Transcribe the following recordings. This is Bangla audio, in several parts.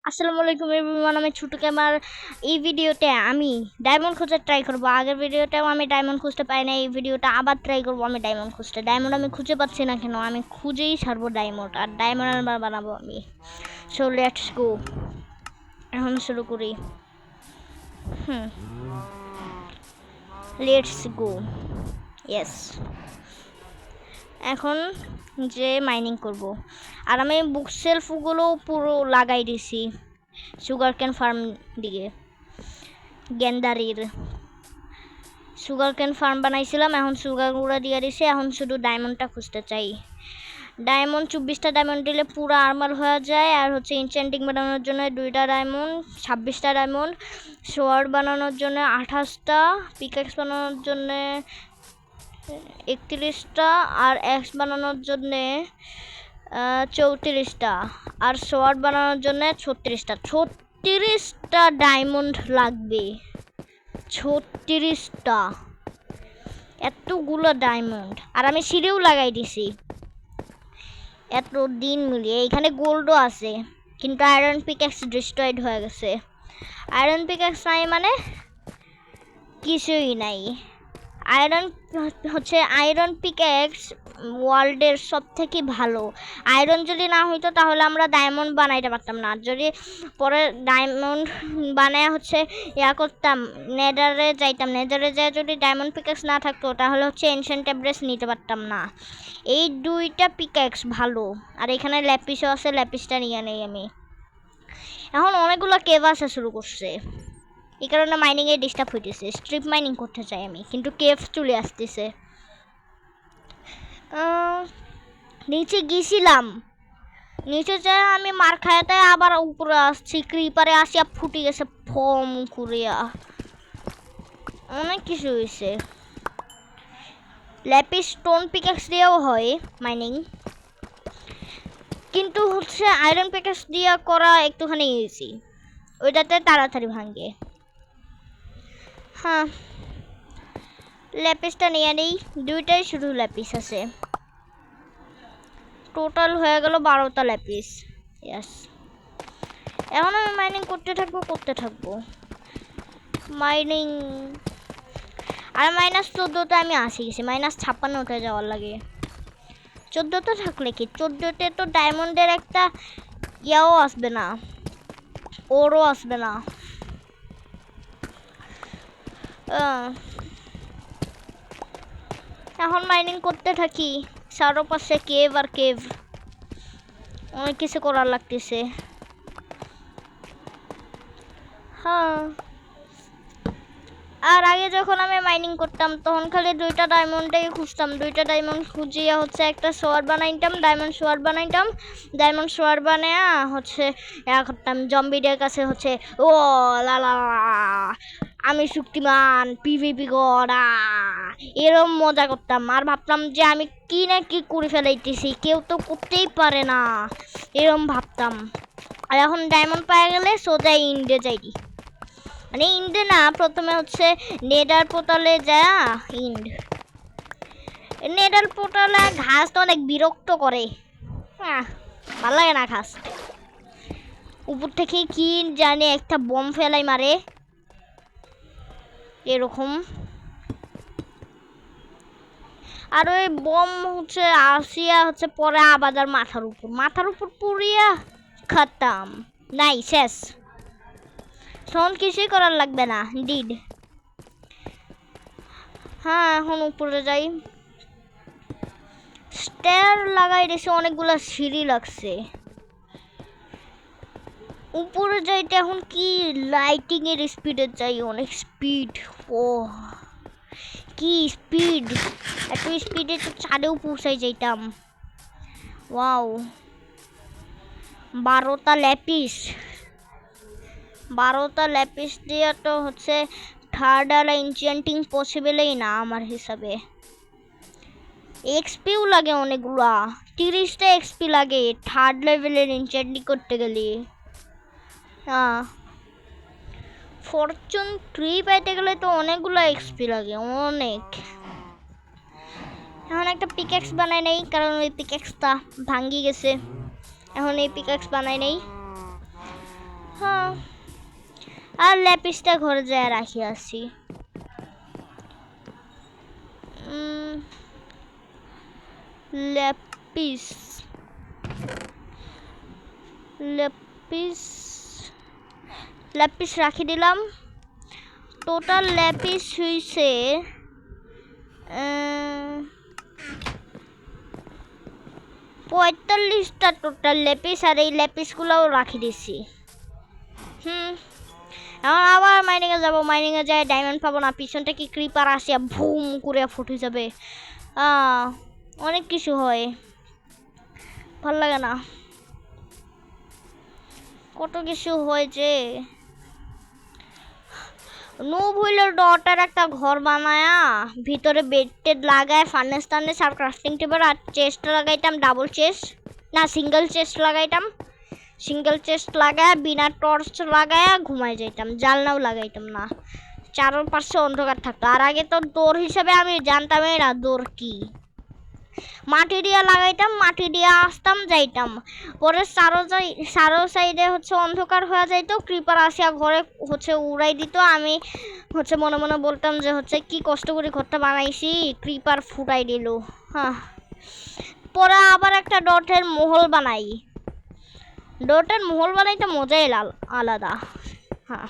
আসসালামু আলাইকুম এভরিওয়ান, আমি ছোটু ক্যামার। এই ভিডিওতে আমি ডায়মন্ড খোঁজার ট্রাই করব। আগের ভিডিওতেও আমি ডায়মন্ড খুঁজতে পাই না, এই ভিডিওটা আবার ট্রাই করব আমি ডায়মন্ড খুঁজতে। ডায়মন্ড আমি খুঁজে পাচ্ছি না কেন, আমি খুঁজেই ছাড়বো ডায়মন্ড, আর ডায়মন্ড আবার বানাবো আমি। সো লেটস গো, এখন শুরু করি। Let's go, yes. এখন যে মাইনিং করব, আর আমি বুক সেলফগুলো পুরো লাগাই দিছি সুগার ক্যান ফার্ম দিকে। গেন্দারির সুগার ক্যান ফার্ম বানাইছিলাম, এখন সুগার গুঁড়া দিয়ে দিছি। এখন শুধু ডায়মন্ডটা খুঁজতে চাই। ডায়মন্ড 24টা ডায়মন্ড দিলে পুরো আর্মার হয়ে যায়। আর হচ্ছে ইনচেন্টিং বানানোর জন্য 2টা ডায়মন্ড, 26টা ডায়মন্ড, সোয়ার্ড বানানোর জন্য 28টা, পিকঅ্যাক্স বানানোর জন্য 31টা, আর এক্স বানানোর জন্যে 34টা, আর সোয়ার্ড বানানোর জন্য 36টা। 36টা ডায়মন্ড লাগবে, 36টা, এতগুলো ডায়মন্ড। আর আমি সিঁড়িও লাগাই দিছি এত দিন মিলিয়ে। এখানে গোল্ডও আছে, কিন্তু আয়রন পিকঅ্যাক্স ডিস্ট্রয়েড হয়ে গেছে। আয়রন পিকঅ্যাক্স নাই মানে কিছুই নাই। আয়রন হচ্ছে আয়রন পিকঅ্যাক্স ওয়ার্ল্ডের সব থেকে ভালো। আয়রন যদি না হইতো তাহলে আমরা ডায়মন্ড বানাইতে পারতাম না। যদি পরে ডায়মন্ড বানায় হচ্ছে করতাম, নেদারে যাইতাম, নেদারে যায় যদি ডায়মন্ড পিকঅ্যাক্স না থাকতো তাহলে হচ্ছে এনশিয়েন্ট এভারেস্ট নিতে পারতাম না। এই 2টা পিকঅ্যাক্স ভালো। আর এখানে ল্যাপিসও আছে, ল্যাপিসটা নিয়ে নেই আমি। এখন অনেকগুলো কেভ আসা শুরু করছে, এই কারণে মাইনিংয়ে ডিস্টার্ব হইতেছে। স্ট্রিপ মাইনিং করতে চাই আমি, কিন্তু কেভ চলে আসতেছে। নিচে গিয়েছিলাম, নিচে যা আমি মার খাইতে আবার উপরে আসছি। ক্রিপারে আসিয়া ফুটে গেছে ফম করিয়া, অনেক কিছু হয়েছে। ল্যাপিস স্টোন পিকঅ্যাক্স দিয়েও হয় মাইনিং, কিন্তু হচ্ছে আয়রন পিকঅ্যাক্স দিয়ে করা একটুখানি ইজি, ওইটাতে তাড়াতাড়ি ভাঙে। হ্যাঁ, ল্যাপিসটা নিয়ে নেই, 2টাই শুধু ল্যাপিস আছে। টোটাল হয়ে গেল 12টা ল্যাপিস। ইয়াস, এখন আমি মাইনিং করতে থাকবো মাইনিং। আর -14তে আমি আসি গেছি, -56তে যাওয়ার লাগে। 14তে থাকলে কি, 14তে তো ডায়মন্ডের একটা ইয়াও আসবে না, ওরও আসবে না। এখন মাইনিং করতে থাকি, চারপাশে কেভ আর কেভ, অনেক কিছু করার লাগতেছে। হ্যাঁ, আর আগে যখন আমি মাইনিং করতাম তখন খালি 2টা ডায়মন্ডটাই খুঁজতাম। 2টা ডায়মন্ড খুঁজিয়া হচ্ছে একটা সোয়ার্ড বানাইতাম, ডায়মন্ড সোয়ার্ড বানাইতাম। ডায়মন্ড সোয়ার্ড বানায়া হচ্ছে করতাম জম্বিদের কাছে হচ্ছে ও লা লা আমি শক্তিমান, পিভিপি করা, এরম মজা করতাম। আর ভাবতাম যে আমি কি না কি করে ফেলাইতেছি, কেউ তো করতেই পারে না, এরম ভাবতাম। আর এখন ডায়মন্ড পাওয়া গেলে সোজা ইন্ডে যাইনি, মানে ইন্ডে না, প্রথমে হচ্ছে নেডার পোর্টালে যা ইন্ড। নেডার পোর্টালে ঘাস তো অনেক বিরক্ত করে, ভালো লাগে না ঘাস। উপর থেকে কি জানে একটা বম ফেলাই মারে এরকম, আর ওই বম হচ্ছে আসিয়া হচ্ছে পরে আবাদার মাথার উপর পুড়িয়া খাতাম, নাই শেষ। তখন কিছুই করার লাগবে না, ডিড। হ্যাঁ, এখন উপরে যাই। স্টেয়ার লাগাই দিয়েছে, অনেকগুলো সিঁড়ি লাগছে উপরে যাইতে। এখন কি লাইটিং এর স্পিডে যাই, অনেক স্পিড। ও কি স্পিড, এত স্পিডে তো চাঁদেও পৌঁছাই যাইতাম। ওয়াও, 12টা ল্যাপিস, 12টা ল্যাপিস দিয়ে তো হচ্ছে থার্ড আলা এনচেন্টিং পসিবলই না আমার হিসাবে। এক্সপিও লাগে অনেকগুলা, 30টা এক্সপি লাগে থার্ড লেভেলের এনচেন্টিং করতে গেলে। হ্যাঁ, ফরচুন 3 পাইতে গেলে তো অনেকগুলো এক্সপি লাগে, অনেক। এখন একটা পিকঅ্যাক্স বানাই নেই, কারণ ওই পিকঅ্যাক্সটা ভাঙ্গি গেছে। এখন এই পিকঅ্যাক্স বানাই নেই। আর ল্যাপিসটা ঘরে যায় রাখি আসি। ল্যাপিস ল্যাপিস ল্যাপিস রাখি দিলাম। টোটাল ল্যাপিস হইছে 45টা টোটাল ল্যাপিস, আর এই ল্যাপিসগুলোও রাখি দিছি। এখন আবার মাইনিংয়ে যাবো, মাইনিংয়ে যায় ডায়মন্ড পাবো না, পিছনটা কি ক্রিপার আসিয়া ভুম করে ফুটে যাবে। অনেক কিছু হয়, ভাল লাগে না, কত কিছু হয় যে। নুব হইলের ডটার একটা ঘর বানায়া ভিতরে বেড টেড লাগায় ফার্নেস টার্নেস আর ক্রাফটিং টেবিল আর চেস্ট লাগাইতাম, ডাবল চেস্ট না সিঙ্গেল চেস্ট লাগাইতাম, সিঙ্গেল চেস্ট লাগায় বিনা টর্চ লাগায় ঘুমাই যাইতাম, জানলাও লাগাইতাম না, চারপাশে অন্ধকার থাকতো। আর আগে তো দৌড় হিসাবে আমি জানতামই না দৌড় কি, মাটি দিয়া লাগাইতাম, মাটি দিয়া আসতাম যাইতাম, পরে সারো সাইডে হচ্ছে অন্ধকার হয়ে যাইতো, ক্রিপার আসিয়া ঘরে হচ্ছে উড়াই দিত, আমি হচ্ছে মনে মনে বলতাম যে হচ্ছে কি কষ্ট করে ঘরটা বানাইছি, ক্রিপার ফুটাই দিল। হ্যাঁ, পরে আবার একটা ডটের মহল বানাই, ডটের মহল বানাইতে মজাই আলাদা। হ্যাঁ,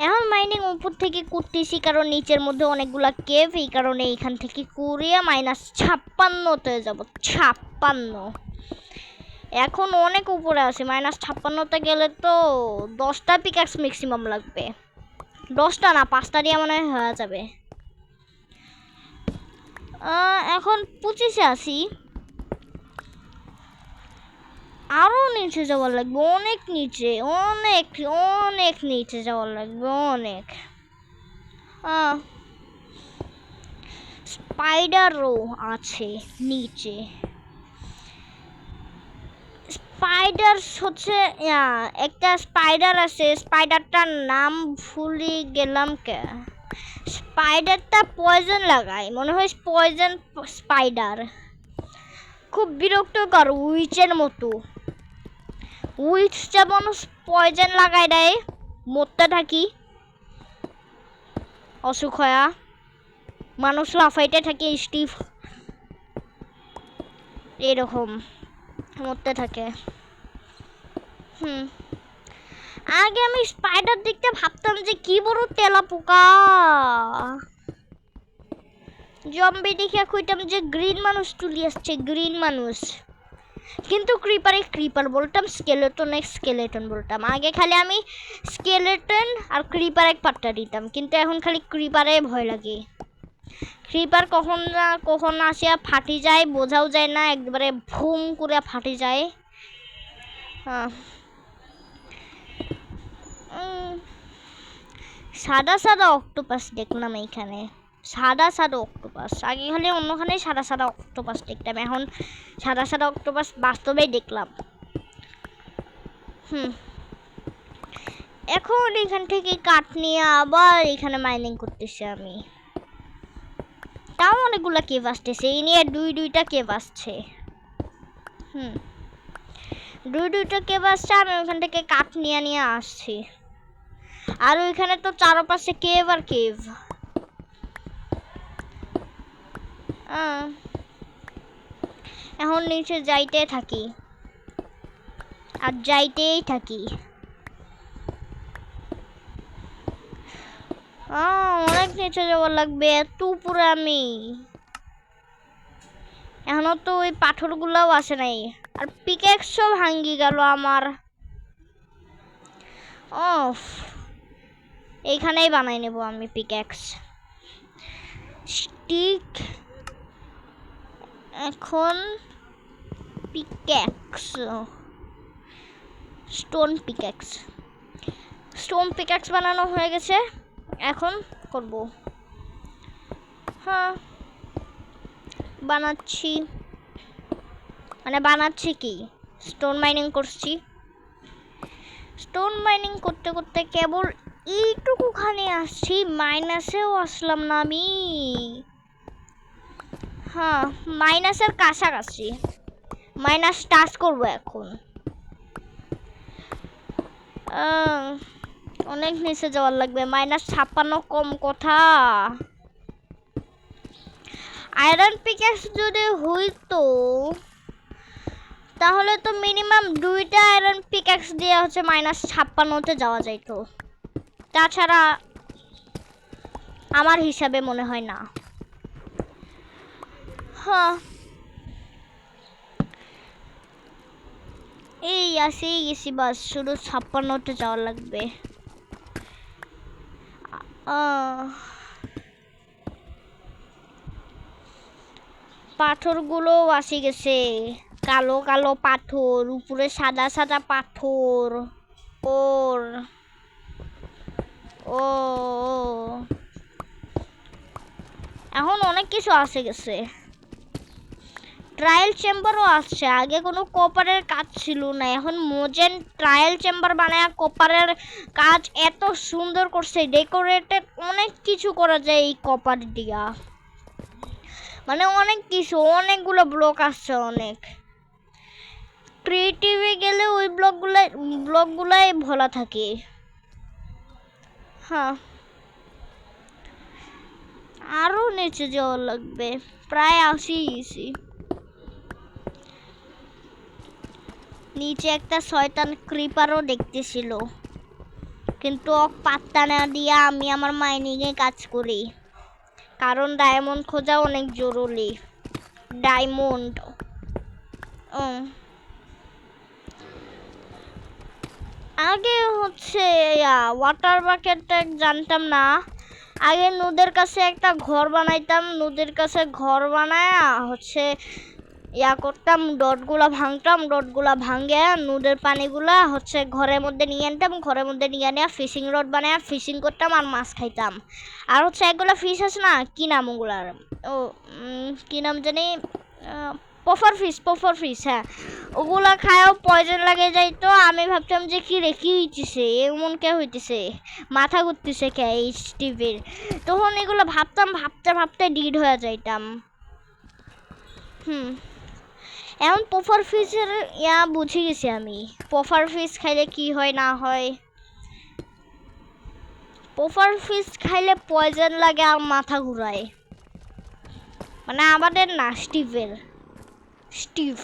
এখন মাইনিং উপর থেকে করতেছি কারণ নিচের মধ্যে অনেকগুলা কেভ, এই কারণে এইখান থেকে কুড়িয়ে -56 যাব। 56 এখন অনেক উপরে আছে, -56তে গেলে তো 10টা পিক্যাক্স ম্যাক্সিমাম লাগবে, 10টা না 5টা দিয়ে মনে হয়ে যাবে। এখন 25-এ আছি, আরো নিচে যাওয়ার লাগবে, অনেক নিচে, অনেক অনেক নিচে যাওয়ার লাগবে, অনেক। স্পাইডারও আছে নিচে, স্পাইডার হচ্ছে একটা স্পাইডার আছে, স্পাইডারটার নাম ভুলে গেলাম কে, স্পাইডারটা পয়জন লাগায়, মনে হয় পয়জন স্পাইডার, খুব বিরক্তকর, উইচের মতো, উইচ যেমন পয়জন লাগাই দেয়, মরতে থাকি, অসুখ হয়া মানুষ লাফাইতে থাকে, স্টিভ এরকম মরতে থাকে। আগে আমি স্পাইডার দেখতে ভাবতাম যে কি বড় তেলা পোকা, জম্বি দেখে কইতাম যে গ্রিন মানুষ চলে আসছে, গ্রিন মানুষ, কিন্তু ক্রিপার বলতাম, স্কেলেটন বলতাম। আগে খালি আমি স্কেলেটন আর ক্রিপার এক পাট্টা দিতাম, কিন্তু এখন খালি ক্রিপারে ভয় লাগে, ক্রিপার কখন আসিয়া ফাটি যায় বোঝাও যায় না, একবারে ভুম করে ফাটি যায়। সাদা সাদা অক্টোপাস দেখলাম এইখানে, সাদা সাদা অক্টোপাস, আগে খালি অন্যখানে সাদা সাদা অক্টোপাস দেখতাম, এখন সাদা সাদা অক্টোপাস বাস্তবেই দেখলাম। এখন এখান থেকে কাঠ নিয়ে আবার এখানে মাইনিং করতেছি আমি, তাও অনেকগুলা কেভ আসতেছে, এই নিয়ে দুইটা কেভ আসছে, দুইটা কেভ আসছে, আমি ওইখান থেকে কাঠ নিয়ে আসছি, আর ওইখানে তো চারপাশে কেভ আর কেভ। এখন নিচে যাইতে থাকি আর যাইতেই থাকি, অনেক নিচে যাওয়ার লাগবে, এত উপরে আমি, এখনো তো ওই পাথরগুলোও আসে নাই, আর পিকেক্সও ভাঙ্গি গেল আমার। এইখানেই বানাই নেব আমি পিকেক্স, স্টিক, এখন পিকেক্স, স্টোন পিকেক্স বানানো হয়ে গেছে, এখন করব। হ্যাঁ, বানাচ্ছি কি, স্টোন মাইনিং করছি, স্টোন মাইনিং করতে করতে কেবল এইটুকুখানি আসছি, মাইনাসেও আসলাম না আমি। হ্যাঁ, মাইনাসের কাছাকাছি, মাইনাস টাচ করবো এখন। আহ, অনেক নিচে যাওয়ার লাগবে, -56 কম কথা। আয়রন পিক্যাক্স যদি হইতো তাহলে তো মিনিমাম 2টা আয়রন পিক্যাক্স দিয়ে হচ্ছে -56তে যাওয়া যাইতো, তাছাড়া আমার হিসাবে মনে হয় না। হ্যাঁ, এই আসেই গেছি, বাস শুধু 56তে যাওয়া লাগবে। পাথরগুলো আসে গেছে, কালো কালো পাথর, উপরে সাদা সাদা পাথর। ওর ও এখন অনেক কিছু আসে গেছে, ট্রায়াল চেম্বারও আসছে। আগে কোনো কপারের কাজ ছিল না, এখন মোজেন ট্রায়াল চেম্বার বানায় কপারের কাজ এত সুন্দর করছে, ডেকোরেটেড অনেক কিছু করা যায় এই কপার দিয়া। মানে অনেক কিছু, অনেকগুলো ব্লক আসছে, অনেক। ক্রিয়েটিভে গেলে ওই ব্লকগুলাই ভোলা থাকে। হ্যাঁ, আরো নিচে যাওয়া লাগবে, প্রায় আসি গেছি। নিচে একটা শয়তান ক্রিপারও দেখতেছিল, কিন্তু পাত্তা না দিয়া আমি আমার মাইনিংয়ে কাজ করি, কারণ ডায়মন্ড খোঁজা অনেক জরুরি। ডায়মন্ড আগে হচ্ছে ওয়াটার বাকেট জানতাম না, আগে নদের কাছে একটা ঘর বানাইতাম, নদের কাছে ঘর বানায় হচ্ছে করতাম, ডটগুলা ভাঙে নদের পানিগুলা হচ্ছে ঘরের মধ্যে নিয়ে আনতাম, ঘরের মধ্যে নিয়ে আনিয়া ফিশিং রড বানায় ফিশিং করতাম আর মাছ খাইতাম। আর হচ্ছে একগুলা ফিশ আছে না, কি নাম ওগুলার, কি নাম জানি, পফার ফিশ, হ্যাঁ, ওগুলা খায়ও পয়জন লাগে যাইতো। আমি ভাবতাম যে কি রে, কি হইতেছে, এমন কে হইতেছে, মাথা ঘুরতেছে কে এই টিভির। তখন এগুলো ভাবতে ভাবতে ডিড হয়ে যাইতাম। এখন পফার ফিশের বুঝে গেছি আমি, পফার ফিশ খাইলে কি হয় না হয়। পফার ফিশ খাইলে পয়জন লাগে আর মাথা ঘুরায়, মানে আমাদের না, স্টিভ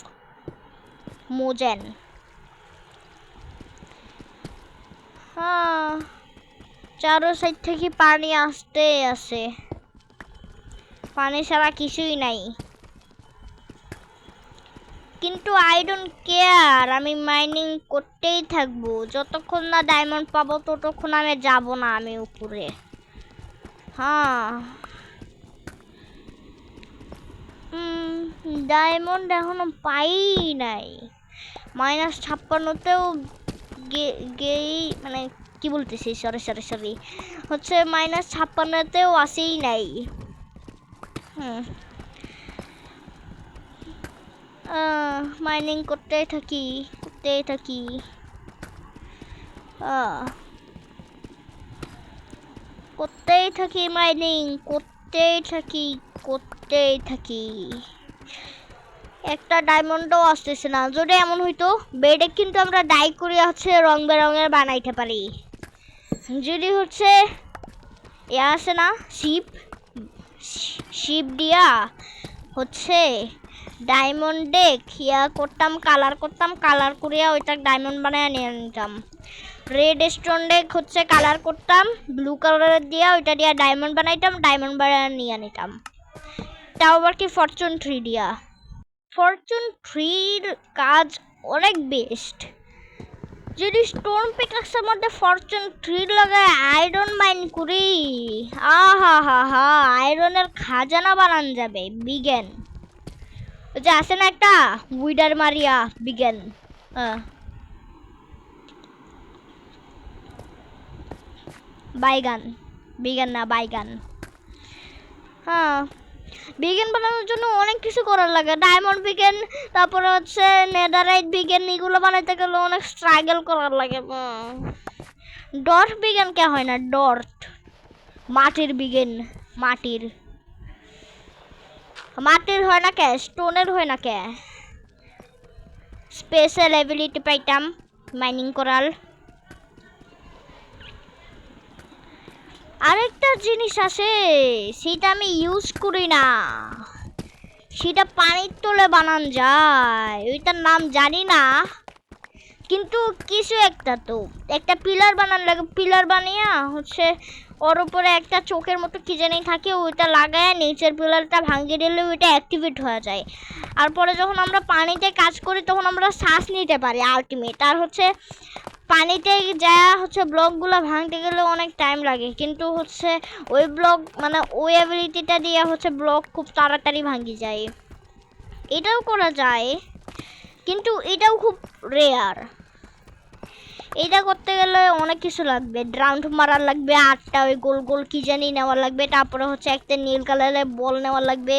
মোজেন। হ্যাঁ, চারো সাইড থেকে পানি আসতে আছে, পানি ছাড়া কিছুই নাই। কিন্তু আই ডোন্ট কেয়ার, আমি মাইনিং করতেই থাকবো, যতক্ষণ না ডায়মন্ড পাবো ততক্ষণ আমি যাব না আমি উপরে। হ্যাঁ, ডায়মন্ড এখনো পাই নাই, -56তেও গেই, মানে কি বলতেছি, সরি হচ্ছে -56তেও আসেই নাই। মাইনিং করতেই থাকি মাইনিং করতেই থাকি। একটা ডায়মন্ডও আসতেছে না, যদি এমন হইতো বেডে কিন্তু আমরা ডাই করে হচ্ছে রং বেরঙের বানাইতে পারি। যদি হচ্ছে আছে না শিপ দিয়া হচ্ছে ডায়মন্ডে কালার করিয়া ওইটা ডায়মন্ড বানায় নিয়ে নিতাম। রেড স্টোন ডেক হচ্ছে কালার করতাম ব্লু কালারের দিয়া, ওইটা দিয়া ডায়মন্ড বানাইতাম, ডায়মন্ড বানায় নিয়ে নিতাম। তাও আবার কি ফরচুন 3 দিয়া। ফরচুন 3 কাজ অনেক বেস্ট। যদি স্টোন পিকাক্সের মধ্যে ফরচুন 3 লাগায় আয়রন মাইন করি, আহা আয়রনের খাজানা বানান যাবে। বিগেন ওই যে আছে না একটা উইডার মারিয়া, বিগেন বিগেন না বাইগান। হ্যাঁ, বিগেন বানানোর জন্য অনেক কিছু করার লাগে, ডায়মন্ড বিগেন, তারপরে হচ্ছে নেদারাইট বিগেন, এগুলো বানাইতে গেলে অনেক স্ট্রাগল করার লাগে। ডট বিগেন কে হয় না, ডট মাটির বিগেন, মাটির হয় না কে, স্টোনের হয় না কে। স্পেশাল এবিলিটি পাইতাম মাইনিং করার। আরেকটা জিনিস আছে, সেটা আমি ইউজ করি না, সেটা পানির তলে বানান যায়, ওইটার নাম জানি না, কিন্তু কিছু একটা তো একটা পিলার বানান লাগে, পিলার বানিয়ে হচ্ছে ওর উপরে একটা চোখের মতো কি জানি থাকে, ওইটা লাগায় নিচের পিলারটা ভাঙিয়ে দিলে ওইটা অ্যাক্টিভেট হয়ে যায়। আর পরে যখন আমরা পানিতে কাজ করি তখন আমরা শ্বাস নিতে পারি আলটিমেট। আর হচ্ছে পানিতে যা হচ্ছে ব্লকগুলো ভাঙতে গেলে অনেক টাইম লাগে, কিন্তু হচ্ছে ওই ব্লক মানে ওই অ্যাবিলিটিটা দিয়ে হচ্ছে ব্লক খুব তাড়াতাড়ি ভাঙি যায়। এটাও করা যায়, কিন্তু এটাও খুব রেয়ার। এটা করতে গেলে অনেক কিছু লাগবে, রাউন্ড মারার লাগবে 8টা, ওই গোল গোল কি জানি নেওয়া লাগবে, তারপরে হচ্ছে একটা নীল কালারের বল নেওয়া লাগবে,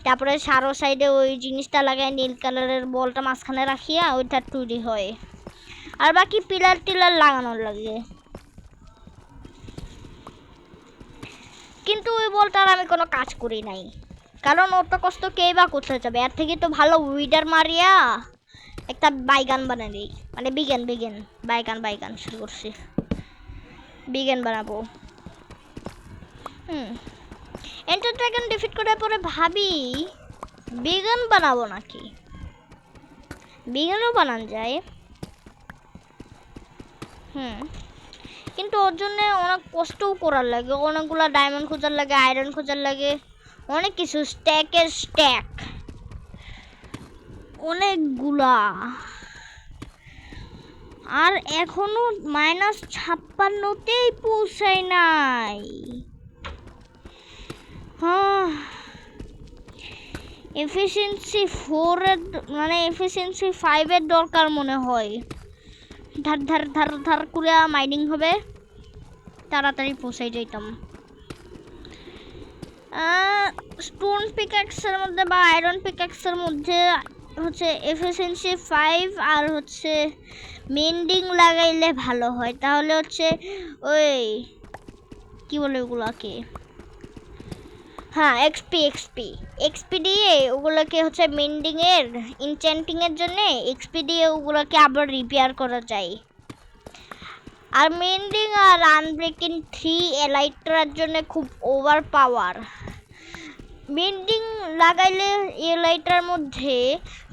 তারপরে সারো সাইডে ওই জিনিসটা লাগায় নীল কালারের বলটা মাঝখানে রাখিয়া ওইটা তৈরি হয়। আর বাকি পিলার টিলার লাগানোর লাগে, কিন্তু ওই বলটার আমি কোনো কাজ করি নাই, কারণ অত কষ্ট কেই বা করতে যাবে। এর থেকে তো ভালো উইডার মারিয়া একটা বাইগান বানাই দিই, মানে বিজ্ঞান বাইগান শুরু করছি, বিজ্ঞান বানাবো। এন্টার ড্রাগন ডিফিট করার পরে ভাবি বিজ্ঞান বানাবো নাকি, বিজ্ঞানও বানানো যায়। কিন্তু ওর জন্য অনেক কষ্টও করার লাগে, অনেকগুলা ডায়মন্ড খোঁজার লাগে, আয়রন খোঁজার লাগে, অনেক কিছু, স্ট্যাকের স্ট্যাক অনেকগুলা। আর এখনো -56তেই পৌঁছায় নাই। এফিসিয়েন্সি 4 এর মানে এফিসিয়েন্সি 5 এর দরকার মনে হয়। ধার ধার ধার ধার করে মাইনিং হবে, তাড়াতাড়ি পৌঁছাই যাইতাম। স্টোন পিক্যাক্সের মধ্যে বা আয়রন পিক্যাক্সের মধ্যে হচ্ছে এফিসিয়েন্সি 5 আর হচ্ছে মেন্ডিং লাগাইলে ভালো হয়, তাহলে হচ্ছে ওই কি বলে ওগুলাকে, হ্যাঁ এক্সপি দিয়ে ওগুলোকে হচ্ছে মেন্ডিং এর ইনচেন্টিং এর জন্য এক্সপি দিয়ে ওগুলোকে আবার রিপেয়ার করা যায়। আর মেন্ডিং আর আনব্রেকিং 3 এলাইট্রার জন্য খুব ওভার পাওয়ার। মেন্ডিং লাগাইলে এলাইট্রার মধ্যে,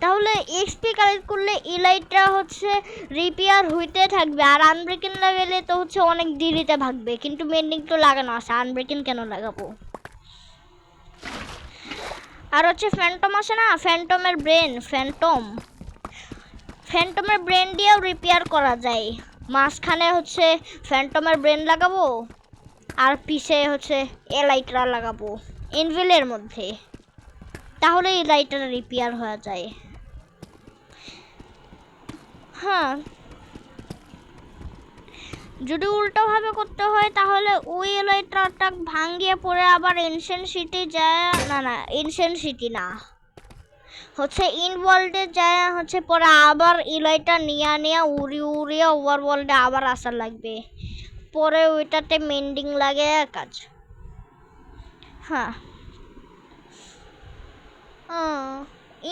তাহলে এক্সপি কালেক্ট করলে এলাইট্রা হচ্ছে রিপেয়ার হইতে থাকবে, আর আনব্রেকিং লাগাইলে তো হচ্ছে অনেক দেরিতে ভাগবে। কিন্তু মেন্ডিং তো লাগানো আছে, আনব্রেকিং কেন লাগাবো? আর হচ্ছে ফ্যান্টম আছে না, ফ্যান্টমের ব্রেন দিয়েও রিপেয়ার করা যায়। মাঝখানে হচ্ছে ফ্যান্টমের ব্রেন লাগাবো আর পিছে হচ্ছে এলাইট্রা লাগাবো এনভিলের মধ্যে, তাহলে এলাইট্রা রিপেয়ার হয়ে যায়। যদি উল্টোভাবে করতে হয় তাহলে ওই এলাইট্রাটা ভাঙিয়ে পড়ে আবার এনশিয়েন্ট সিটি যায়, না এনশিয়েন্ট সিটি না, হচ্ছে ইন ওয়ার্ল্ডে যায় হচ্ছে পরে আবার ইলাইটা নিয়ে উড়িয়ে ওভার ওয়ার্ল্ডে আবার আসা লাগবে, পরে ওইটাতে মেন্ডিং লাগে কাজ।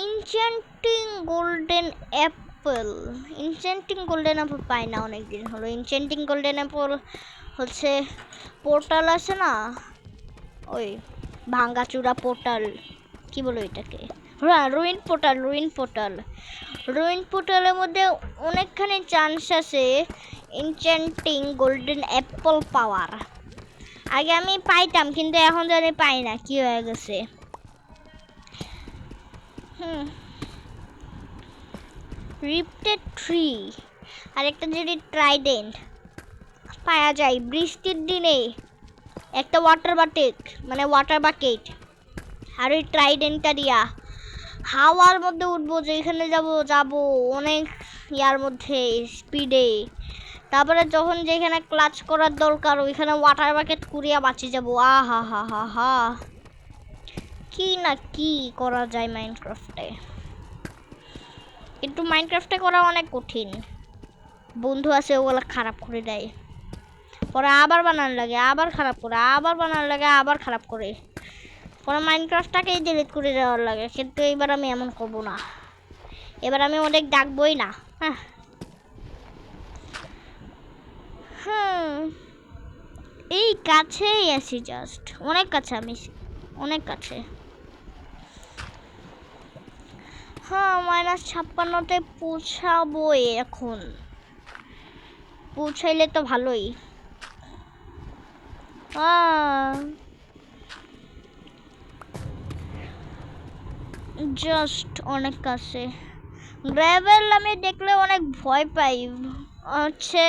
ইনচেন্টিং গোল্ডেন অ্যাপল পাই না অনেকদিন হলো। ইনচেন্টিং গোল্ডেন অ্যাপল হচ্ছে পোর্টাল আছে না, ওই ভাঙ্গাচুরা পোর্টাল, কি বলো এটাকে, রুইন পোর্টালের মধ্যে অনেকখানি চান্স আছে ইনচেন্টিং গোল্ডেন অ্যাপল পাওয়ার। আগে আমি পাইতাম, কিন্তু এখন জানি পাই না, কি হয়ে গেছে। রিপ্টেড ট্রি আর একটা যদি ট্রাইডেন্ট পাওয়া যায় বৃষ্টির দিনে, একটা ওয়াটার বাকেট আর ওই ট্রাইডেন্টটা দিয়া হাওয়ার মধ্যে উঠবো, যেখানে যাব অনেক ইয়ার মধ্যে স্পিডে, তারপরে যখন যেখানে ক্লাচ করার দরকার ওইখানে ওয়াটার বাকেট কুড়িয়া বাঁচি যাবো। আহা হা হা হা, কি না কি করা যায় মাইনক্রাফটে, কিন্তু মাইনক্রাফটে করা অনেক কঠিন। বন্ধু আছে ওগুলো খারাপ করে দেয়, পরে আবার বানানো লাগে, আবার খারাপ করে, আবার বানানো লাগে, আবার খারাপ করে, পরে মাইনক্রাফটটাকেই ডিলিট করে দেওয়ার লাগে। কিন্তু এবার আমি এমন করবো না, এবার আমি অনেক ডাকবই না। এই কাছেই আছি, জাস্ট অনেক কাছে, আমি অনেক কাছে। হ্যাঁ, -56তে পৌঁছাবো এখন। পৌঁছাইলে তো ভালোই। জাস্ট অনেক কাছে। গ্র্যাভেল আমি দেখলে অনেক ভয় পাই, হচ্ছে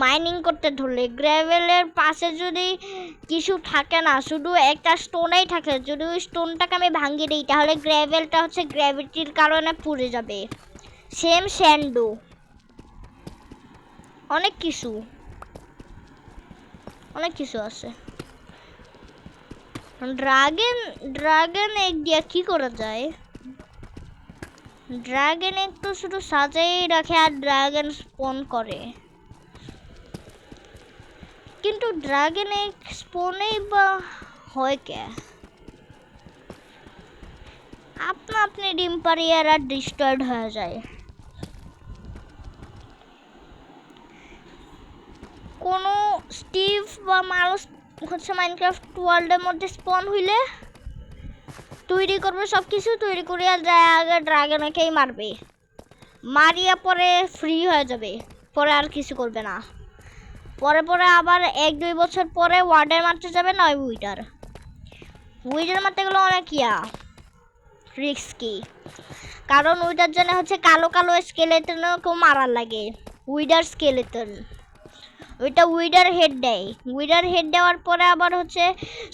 মাইনিং করতে ধরলে। গ্র্যাভেলের পাশে যদি কিছু থাকে না, শুধু একটা স্টোনেই থাকে, যদি ওই স্টোনটাকে আমি ভাঙিয়ে দিই তাহলে গ্র্যাভেলটা হচ্ছে গ্র্যাভিটির কারণে পুড়ে যাবে। সেম স্যান্ডো, অনেক কিছু আছে। ড্রাগন এগ দিয়ে কি করা যায়? ড্রাগন এগ তো শুধু সাজাই রাখে আর ড্রাগন স্পন করে, কিন্তু ড্রাগন এগ স্পনেই বা হয় কে? আপনি ডিম পারিয়ে আর ডিস্ট্রয়েড হয়ে যায়। কোনো স্টিভ বা মানুষ হচ্ছে মাইনক্রাফট ওয়ার্ল্ডের মধ্যে স্পন হইলে তৈরি করবে, সব কিছু তৈরি করিয়া যায় আগে ড্রাগনকেই মারবে, মারিয়া পরে ফ্রি হয়ে যাবে, পরে আর কিছু করবে না। পরে আবার 1-2 বছর পরে ওয়ার্ডের মারতে যাবে, নয় উইডার মারতে গেলে অনেক রিস্কি, কারণ ওইটার জন্য হচ্ছে কালো কালো স্কেলেটনকেও মারার লাগে। উইডার স্কেলেটন, ওইটা উইডার হেড দেয়। উইডার হেড দেওয়ার পরে আবার হচ্ছে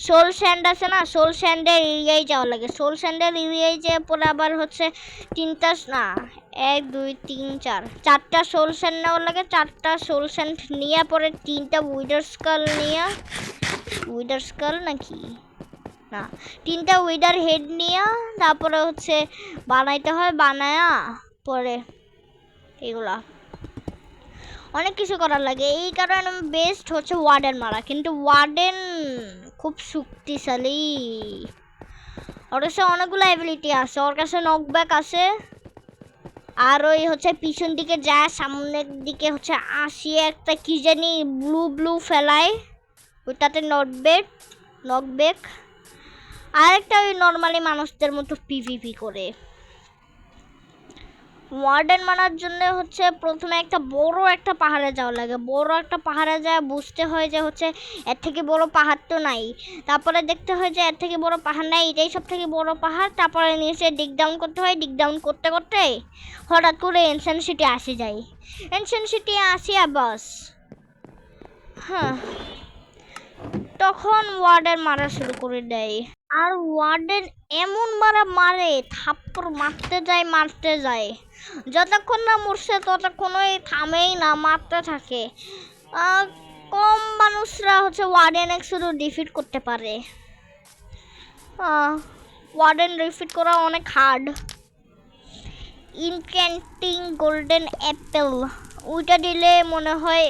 সোল স্যান্ড আছে না, সোল স্যান্ডের এরিয়ায় যাওয়া লাগে। সোল স্যান্ডের এরিয়ায় যেয়ে পরে আবার হচ্ছে 1 2 3 4টা সোল স্যান্ড নেওয়ার লাগে। 4টা সোল স্যান্ড নিয়ে পরে 3টা উইডার স্কাল নিয়ে, উইডার স্কাল নাকি না, 3টা উইডার হেড নিয়ে তারপরে হচ্ছে বানাইতে হয়, বানায়া পরে এগুলা অনেক কিছু করার লাগে। এই কারণে বেস্ট হচ্ছে ওয়ার্ডেন মারা, কিন্তু ওয়ার্ডেন খুব শক্তিশালী, ওর কাছে অনেকগুলো অ্যাবিলিটি আছে। ওর কাছে নকব্যাক আছে, আর ওই হচ্ছে পিছন দিকে যায়, সামনের দিকে হচ্ছে আসিয়ে একটা কি জানি ব্লু ফেলায়, ওইটাতে নকব্যাক। আরেকটা ওই নর্মালি মানুষদের মতো পিভিপি করে। ওয়ার্ডেন মারার জন্য হচ্ছে প্রথমে বড় একটা পাহাড়ে যাওয়া লাগে। বড় একটা পাহাড়ে যায় বুঝতে হয় যে হচ্ছে এর থেকে বড় পাহাড় তো নাই, তারপরে দেখতে হয় যে এর থেকে বড় পাহাড় নাই, এটাই সব থেকে বড় পাহাড়। তারপরে নিচে ডিগ ডাউন করতে হয়, ডিগ ডাউন করতে করতে হঠাৎ করে এনশিয়েন্ট সিটি আসে যায়। এনশিয়েন্ট সিটি আসিয়া বাস, হ্যাঁ, তখন ওয়ার্ডেন মারা শুরু করে দেয়। আর ওয়ার্ডেন এমন মারে, থাপ্পড় মারতে যায়, যতক্ষণ না মরছে ততক্ষণই থামেই না, মারতে থাকে। কম মানুষরা হচ্ছে ওয়ার্ডেন শুধু ডিফিট করতে পারে। ওয়ার্ডেন ডিফিট করা অনেক হার্ড। ইনক্যান্টিং গোল্ডেন অ্যাপেল, ওইটা দিলে মনে হয়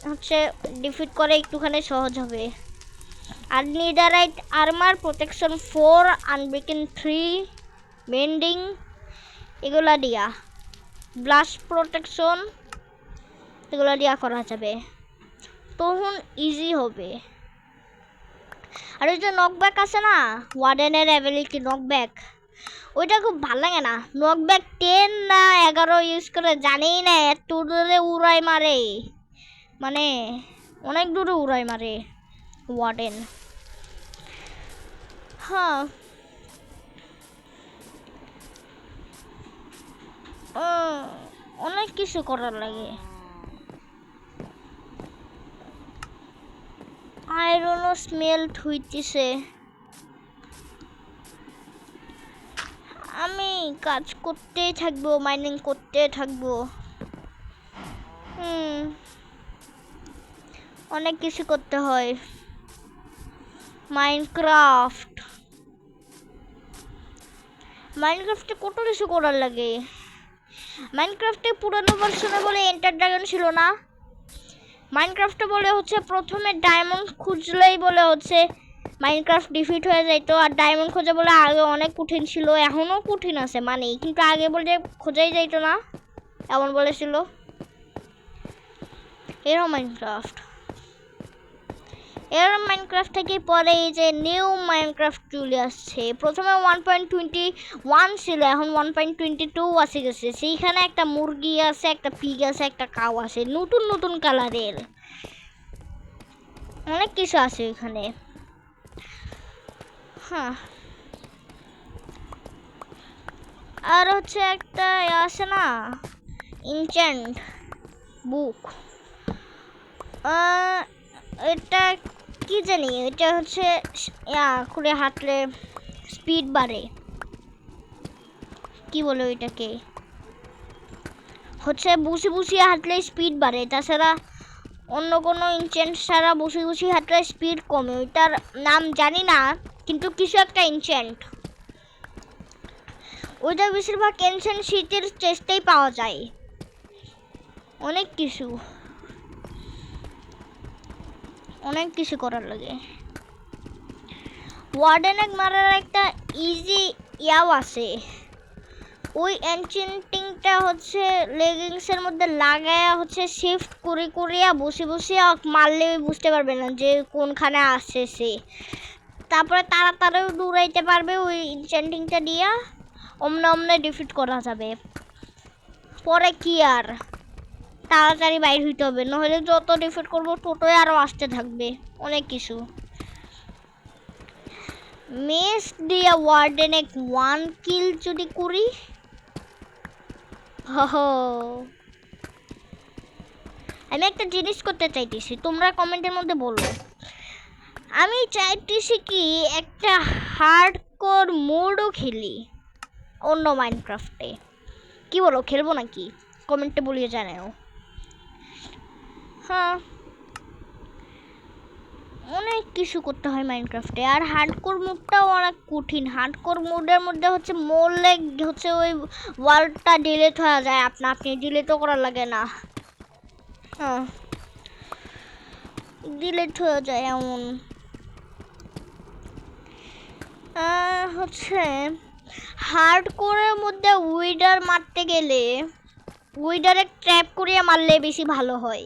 হচ্ছে ডিফিট করে একটুখানি সহজ হবে। আর নিডারাইট আর্মার, প্রোটেকশন 4, আনব্রেকেন 3, বেন্ডিং, এগুলা দিয়া ব্লাস্ট প্রোটেকশন এগুলো দিয়া করা যাবে, তখন ইজি হবে। আর ওই যে নকব্যাক আছে না, ওয়ার্ডেনের অ্যাবিলিটি নকব্যাক, ওইটা খুব ভালো লাগে না। নকব্যাক 10 না 11 ইউজ করে জানি না, এত দূরে উড়াই মারে, মানে অনেক দূরে উড়াই মারে ওয়ার্ডেন। হ্যাঁ, অনেক কিছু করার লাগে। আয়রনও স্মেল্ট হইতেছে, আমি কাজ করতেই থাকবো, মাইনিং করতে থাকবো। অনেক কিছু করতে হয়। মাইনক্রাফটে কত কিছু করার লাগে। মাইনক্রাফটে পুরনো ভার্সনে বলে এন্টার ড্রাগন ছিল না, মাইনক্রাফটে বলে হচ্ছে প্রথমে ডায়মন্ড খুঁজলেই বলে হচ্ছে মাইনক্রাফট ডিফিট হয়ে যাইতো। আর ডায়মন্ড খোঁজা বলে আগে অনেক কঠিন ছিল, এখনও কঠিন আছে মানে, কিন্তু আগে বলে খোঁজাই যাইতো না এমন বলেছিল। এরও মাইনক্রাফট এর মাইনক্রাফট থেকে পরে এই যে নিউ মাইনক্রাফট চলে আসছে। প্রথমে 1.21 ছিল, এখন 1.22 আসে গেছে। সেইখানে একটা মুরগি আছে, একটা পিগ আছে, একটা কাউ আছে, নতুন নতুন কালারের অনেক কিছু আছে এখানে। হ্যাঁ, আর হচ্ছে একটা আছে না ইনচ্যান্ট বুক, এটা কি জানি, এটা হচ্ছে করে হাঁটলে স্পিড বাড়ে, কি বলে ওইটাকে, হচ্ছে বসে বসে হাঁটলে স্পিড বাড়ে, তাছাড়া অন্য কোনো ইনচেন্ট ছাড়া বসে বসে হাঁটলে স্পিড কমে। ওইটার নাম জানি না, কিন্তু কিছু একটা ইনচেন্ট, ওইটা বেশিরভাগ এনসেন্ট সিটির চেষ্টাই পাওয়া যায়। অনেক কিছু করার লাগে। ওয়ার্ডেনেক মারার একটা ইজি ইয়াও আছে, ওই এনচেন্টিংটা হচ্ছে লেগিংসের মধ্যে লাগায়া হচ্ছে শিফট করে করিয়া বসে বসে মারলে বুঝতে পারবে না যে কোনখানে আসছে সে, তারপরে তাড়াতাড়িও দৌড়াইতে পারবে। ওই এনচেন্টিংটা দিয়া অমনে ডিফিট করা যাবে। পরে কি আর তাড়াতাড়ি বাইর হইতে হবে, নহলে যত ডিফিট করবো ততই আরও আসতে থাকবে অনেক কিছু। মেস দিয়া ওয়ার্ডেনেক 1 কিল যদি করি, আমি একটা জিনিস করতে চাইতেছি, তোমরা কমেন্টের মধ্যে বলো। আমি চাইতেছি কি একটা হার্ডকোর মোডও খেলি অন্য মাইনক্রাফটে, কি বলো, খেলবো নাকি? কমেন্টে বলিয়ে জানাও। হ্যাঁ, অনেক কিছু করতে হয় মাইনক্রাফটে, আর হার্ডকোর মোডটাও অনেক কঠিন। হার্ডকোর মোডের মধ্যে হচ্ছে মরলে হচ্ছে ওই ওয়ার্ল্ডটা ডিলিট হয়ে যায়, আপনি ডিলিটও করার লাগে না। হ্যাঁ, ডিলিট হয়ে যায় এমন। হচ্ছে হার্ডকোরের মধ্যে উইডার মারতে গেলে উইডারে ট্র্যাপ করিয়া মারলে বেশি ভালো হয়।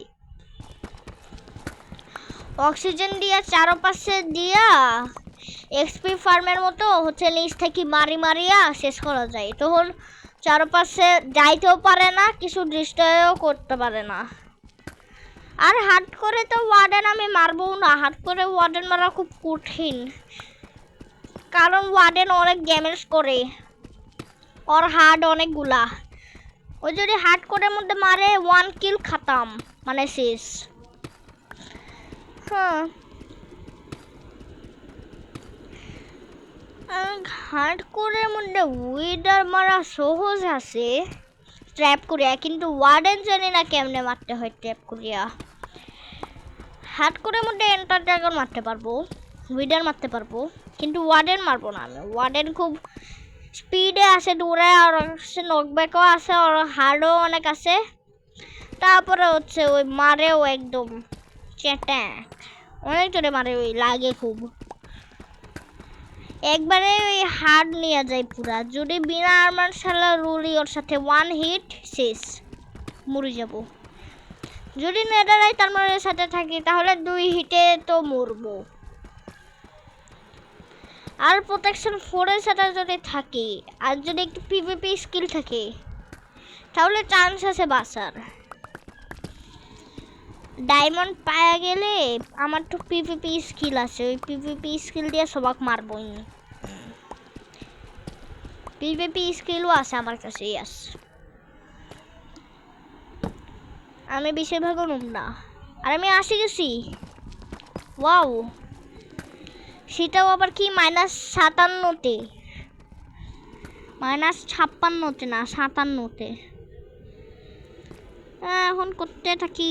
অক্সিজেন দিয়া চারপাশে দিয়া এক্সপি ফার্মের মতো হচ্ছে নিচ থেকে মারিয়া শেষ করা যায়, তখন চারপাশে যাইতেও পারে না, কিছু ডিস্ট্রয়ও করতে পারে না। আর হার্ড করে তো ওয়ার্ডেন আমি মারবো না, হার্ড করে ওয়ার্ডেন মারা খুব কঠিন, কারণ ওয়ার্ডেন অনেক ড্যামেজ করে, ওর হার্ড অনেকগুলা। ওই যদি হার্ড কোরের মধ্যে মারে 1 কিল খাতাম, মানে শেষ। হ্যাঁ, হার্ড কোরের মধ্যে উইডার মারা সহজ আছে ট্র্যাপ করিয়া, কিন্তু ওয়ার্ডেন জানি না কেমনে মারতে হয় ট্র্যাপ করিয়া। হার্ড কোরের মধ্যে এন্টার ড্রাগন মারতে পারবো, উইডার মারতে পারবো, কিন্তু ওয়ার্ডেন মারবো না আমি। ওয়ার্ডেন খুব স্পিডে আসে, দৌড়ায়, আর নকব্যাকও আছে, আর হার্ডও অনেক আছে, তারপরে হচ্ছে ওই মারেও একদম চ্যাটাক, অনেক জোরে মারে, ওই লাগে খুব। একবারে ওই হার্ড নিয়ে যায় পুরা, যদি বিনা আর্মার শালা রুলি ওর সাথে 1 হিট শেষ, মরে যাব। যদি নেদারাইট আর্মারের সাথে থাকি তাহলে 2 হিটে তো মরবো। আর প্রোটেকশন 4 এর সাথে যদি থাকি, আর যদি একটু পিভিপি স্কিল থাকে, তাহলে চান্স আছে বাঁচার। ডায়মন্ড পাওয়া গেলে আমার তো পিভিপি স্কিল আছে, ওই পিভিপি স্কিল দিয়ে সবাক মারবই। পিভিপি স্কিলও আছে আমার কাছে, ইয়াস। আমি বেশিরভাগও নুম না, আর আমি আসি গেছি। ওয়াও, সেটাও আবার কি -57তে, -56তে না 57তে। এখন করতে থাকি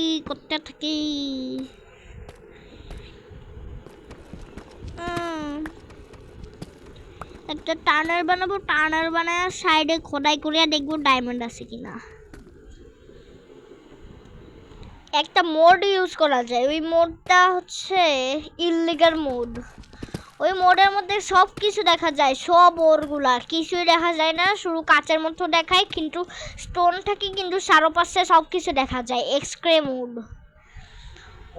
একটা টার্নার বানাবো, টার্নার বানায় সাইডে খোদাই করিয়া দেখবো ডায়মন্ড আছে কিনা। একটা মোড ইউজ করা যায়, ওই মোডটা হচ্ছে ইললিগাল মোড। ওই মোডের মধ্যে সব কিছু দেখা যায়, সব ওরগুলা কিছুই দেখা যায় না, শুধু কাচের মতো দেখায়, কিন্তু স্টোন থাকে, কিন্তু চারপাশে সব কিছু দেখা যায়। এক্সক্রে মোড,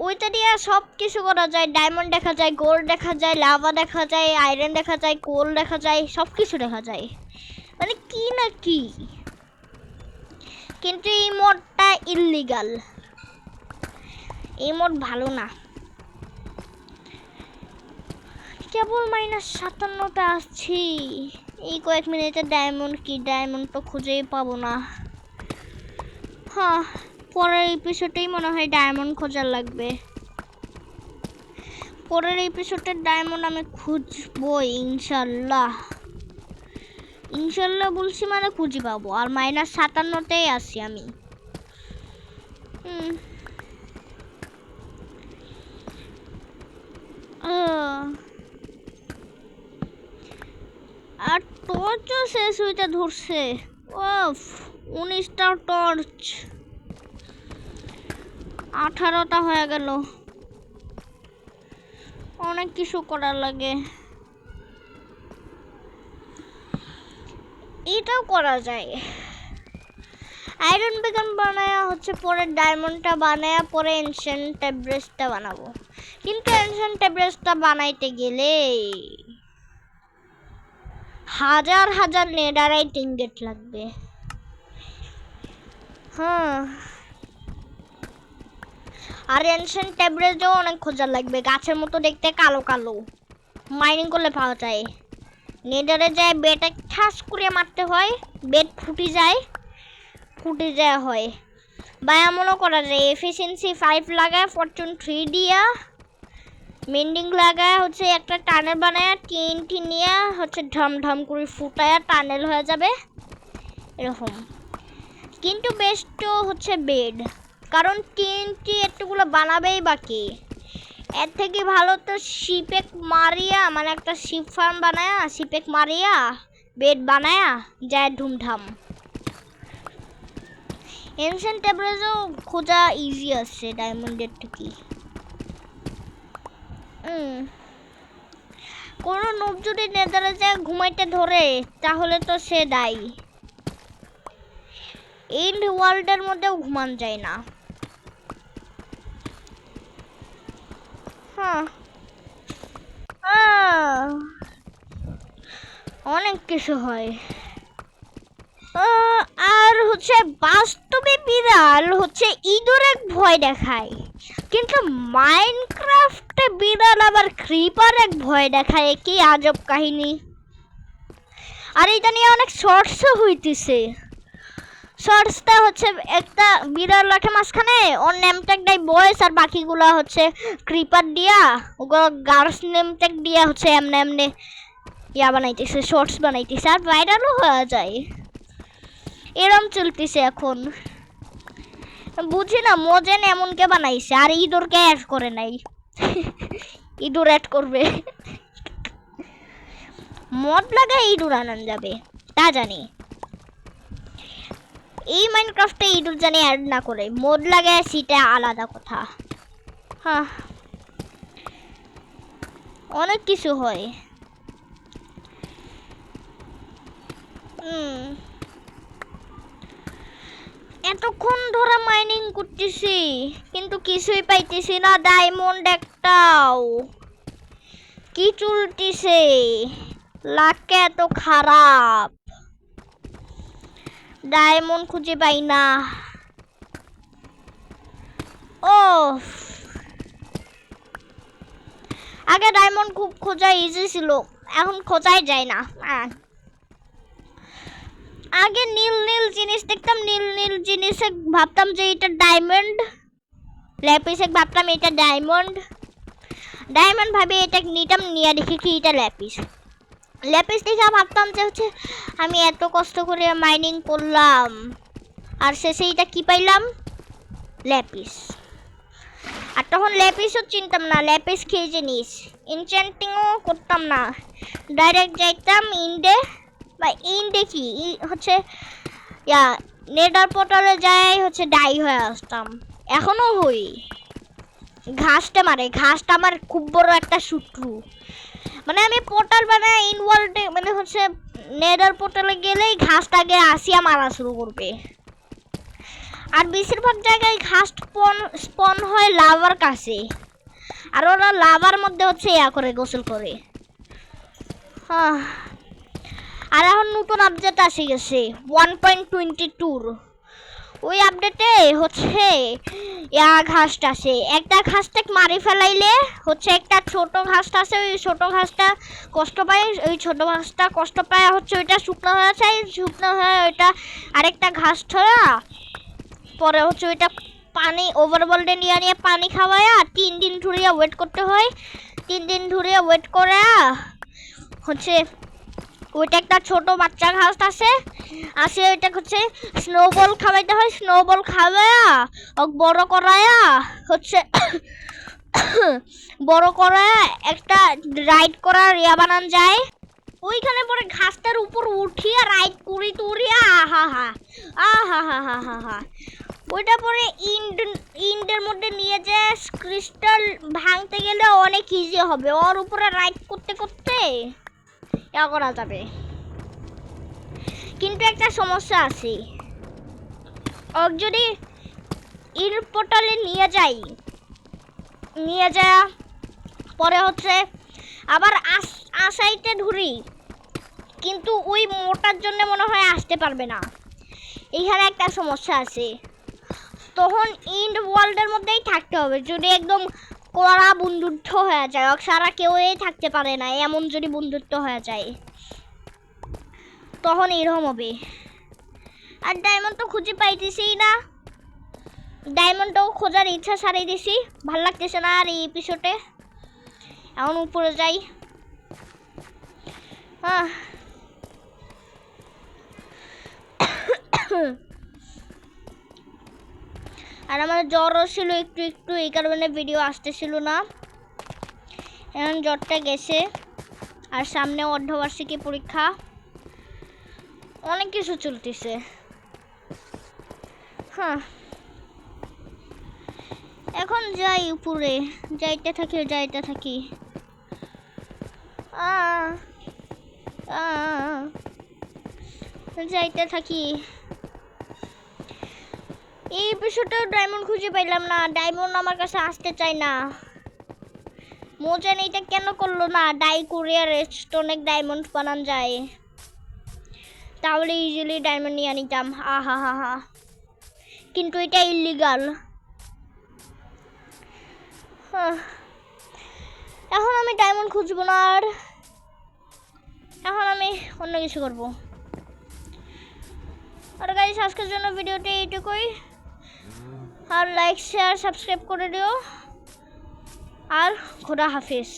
ওইটা দিয়ে সব কিছু করা যায়, ডায়মন্ড দেখা যায়, গোল্ড দেখা যায়, লাভা দেখা যায়, আয়রন দেখা যায়, কোল দেখা যায়, সব কিছু দেখা যায়, মানে কি না কি। কিন্তু এই মোডটা ইল্লিগাল, এই মোড ভালো না। কেবল -57তে আসছি, এই কয়েক মিনিটে ডায়মন্ড কি, ডায়মন্ড তো খুঁজেই পাবো না। হ্যাঁ, পরের এপিসোডেই মনে হয় ডায়মন্ড খোঁজার লাগবে। পরের এপিসোডের ডায়মন্ড আমি খুঁজবো ইনশাল্লাহ। ইনশাল্লাহ বলছি মানে খুঁজে পাবো। আর -57তেই আছি আমি। আর টর্চও শেষ হইতে ধরছে। ওফ, 19টা টর্চ, 18টা হয়ে গেল। অনেক কিছু করার লাগে। এটাও করা যায়, আয়রন বেকন বানায়া হচ্ছে পরে ডায়মন্ডটা বানায়া পরে এনশিয়েন্ট ট্যাব্রেসটা বানাবো। কিন্তু এনশিয়েন্ট ট্যাব্রেসটা বানাইতে গেলে হাজার হাজার নেডারাইট ইনগেট লাগবে। হ্যাঁ, আর এনশিয়েন্ট ট্যাব্রেসও অনেক খোঁজা লাগবে, গাছের মতো দেখতে কালো কালো, মাইনিং করলে পাওয়া যায়। নেডারে যায় বেটে ঠাস করে মারতে হয়, বেট ফুটে যায় হয়। বা এমনও করা যায়, এফিসিয়েন্সি 5 লাগায়, ফরচুন 3 দিয়া, মেন্ডিং লাগায় হচ্ছে একটা টানেল বানায়, টিএনটি নিয়ে হচ্ছে ঢম ঢম করে ফুটায় টানেল হয়ে যাবে এরকম। কিন্তু বেস্ট হচ্ছে বেড, কারণ টিএনটি একটুগুলো বানাবেই বাকি। এর থেকে ভালো তো শিপেক মারিয়া, মানে একটা শিপ ফার্ম বানায়া শিপেক মারিয়া বেড বানায়া যায় ধুমধাম। এনশিয়েন্ট ট্যাব্রেসও খোঁজা ইজি আছে ডায়মন্ডের থেকে। কোনো নোব যদি নেদারে যায় ঘুমাইতে ধরে তাহলে তো সে দায়ী। এন্ড ওয়ার্ল্ডের মধ্যেও ঘুমান যায় না। অনেক কিছু হয়। আর হচ্ছে বাস্তবে বিড়াল হচ্ছে ইঁদুরের ভয় দেখায়, কিন্তু মাইনক্রাফটে বিড়াল আবার ক্রিপার এক ভয় দেখায়। কি আজব কাহিনী। আর এটা নিয়ে অনেক শর্টসও হইতেছে। শর্টসটা হচ্ছে একটা বিড়াল রাখে মাঝখানে, ওর নেম ট্যাগ দেয় বয়েস, আর বাকিগুলো হচ্ছে ক্রিপার দিয়া, ওগুলো গার্লস নেম ট্যাগ দিয়া হচ্ছে এমনি এমনি ইয়া বানাইতেছে, শর্টস বানাইতেছে, আর ভাইরালও হয়ে যায়। এরম চলতেছে এখন। বুঝি না মজেন এমনকে বানাইছে, আর ইঁদুরকে অ্যাড করে নাই। ইঁদুর অ্যাড করবে, মদ লাগায় ইঁদুর আনান যাবে তা জানি। এই মাইনক্রাফটে ইঁদুর জানি অ্যাড না করে, মদ লাগায় সেটা আলাদা কথা। হ্যাঁ, অনেক কিছু হয়। এতক্ষণ ধরে মাইনিং করতেছি কিন্তু কিছুই পাইতেছি না, ডায়মন্ড একটাও। কি চলতেছে, লাকে এত খারাপ, ডায়মন্ড খুঁজে পাই না। ও, আগে ডায়মন্ড খুব খোঁজা ইজি ছিল, এখন খোঁজাই যায় না। আগে নীল নীল জিনিস দেখতাম, নীল নীল জিনিসে ভাবতাম যে এটা ডায়মন্ড, ল্যাপিসে ভাবতাম এটা ডায়মন্ড, ডায়মন্ড ভাবে এটা নিতাম, নিয়ে দেখি কি এটা ল্যাপিস। ল্যাপিস দেখে ভাবতাম যে হচ্ছে আমি এত কষ্ট করে মাইনিং করলাম, আর শেষে এটা কি পাইলাম, ল্যাপিস। আর তখন ল্যাপিসও চিনতাম না, ল্যাপিস খেয়ে জিনিস। এনচ্যান্টিংও করতাম না, ডাইরেক্ট যাইতাম ইন্ডে, বা ইন্ডে কি হচ্ছে ইয়া নেডার পোর্টালে যাই হচ্ছে ডাই হয়ে আসতাম। এখনো হই। ঘাসটা মারে, ঘাসটা আমার খুব বড় একটা শত্রু। মানে আমি পোর্টাল বানায় ইন ওয়ার্ল্ডে, মানে হচ্ছে নেডার পোর্টালে গেলেই ঘাসটাকে আসিয়া মারা শুরু করবে। আর বেশিরভাগ জায়গায় ঘাস স্পন হয় লাভার কাছে, আর ওরা লাভার মধ্যে হচ্ছে ইয়া করে গোসল করে। আর এখন নতুন আপডেট আসে গেছে 1.22, ওই আপডেটে হচ্ছে ইয়া ঘাসটা আসে, একটা ঘাসটাকে মারি ফেলাইলে হচ্ছে একটা ছোট ঘাসটা আছে, ওই ছোট ঘাসটা কষ্ট পায়, ওই ছোট ঘাসটা কষ্ট পায় হচ্ছে ওইটা শুকনো হয়ে যায়, শুকনো হয়ে ওইটা আরেকটা ঘাস ছড়া পরে হচ্ছে ওইটা পানি ওভারওয়ার্ল্ডে নিয়ে নিয়ে পানি খাওয়ায়া 3 দিন ধরিয়া ওয়েট করতে হয়, 3 দিন ধরিয়া ওয়েট করে হচ্ছে ওইটা একটা ছোট বাচ্চা ঘাস আছে ওইটা হচ্ছে স্নোবল খাওয়াইতে হয়, স্নোবল খাওয়ায়া বড় করায়া হচ্ছে বড় করায়া একটা রাইড করার ইয়া বানান যায়, ওইখানে পরে ঘাসটার উপর উঠিয়া রাইড করি তুরিয়া আহা হা আহা হা হা হা হা ওইটা পরে ইন্ডের মধ্যে নিয়ে যে ক্রিস্টাল ভাঙতে গেলে অনেক ইজি হবে, ওর উপরে রাইড করতে করতে ইয়া করা যাবে। কিন্তু একটা সমস্যা আছে, ওর যদি ইর পোর্টালে নিয়ে যায় পরে হচ্ছে আবার আসাইতে ধরি, কিন্তু ওই মোটার জন্য মনে হয় আসতে পারবে না, এইখানে একটা সমস্যা আছে। তখন ইন্ড ওয়ার্ল্ডের মধ্যেই থাকতে হবে, যদি একদম কড়া বন্ধুত্ব হয়ে যায়, সারা কেউই থাকতে পারে না এমন যদি বন্ধুত্ব হয়ে যায় তখন এরকম হবে। আর ডায়মন্ড তো খুঁজে পাইতেছি না, ডায়মন্ডটাও খোঁজার ইচ্ছা ছাড়িয়ে দিছি, ভাল লাগতেছে না আর এই এপিসোডে। এখন উপরে যাই। আর আমার জ্বরও ছিল একটু একটু, এই কারণে ভিডিও আসতেছিল না, এখন জ্বরটা গেছে। আর সামনে অর্ধবার্ষিকী পরীক্ষা, অনেক কিছু চলতেছে। এখন যাই উপরে, যাইতে থাকি যাইতে থাকি। এই এপিসোডেও ডায়মন্ড খুঁজে পাইলাম না, ডায়মন্ড আমার কাছে আসতে চায় না। মোজান এইটা কেন করলো না, ডাই করে রেস্টোনেক ডায়মন্ড বানান যায়, তাহলে ইজিলি ডায়মন্ড নিয়ে নিতাম। আহা হা হা, কিন্তু এটা ইলিগাল। এখন আমি ডায়মন্ড খুঁজবো না, আর এখন আমি অন্য কিছু করবো। আর গাইস আজকের জন্য ভিডিওটা এইটুকুই, আর লাইক শেয়ার সাবস্ক্রাইব করে দিও, আর খোদা হাফিজ।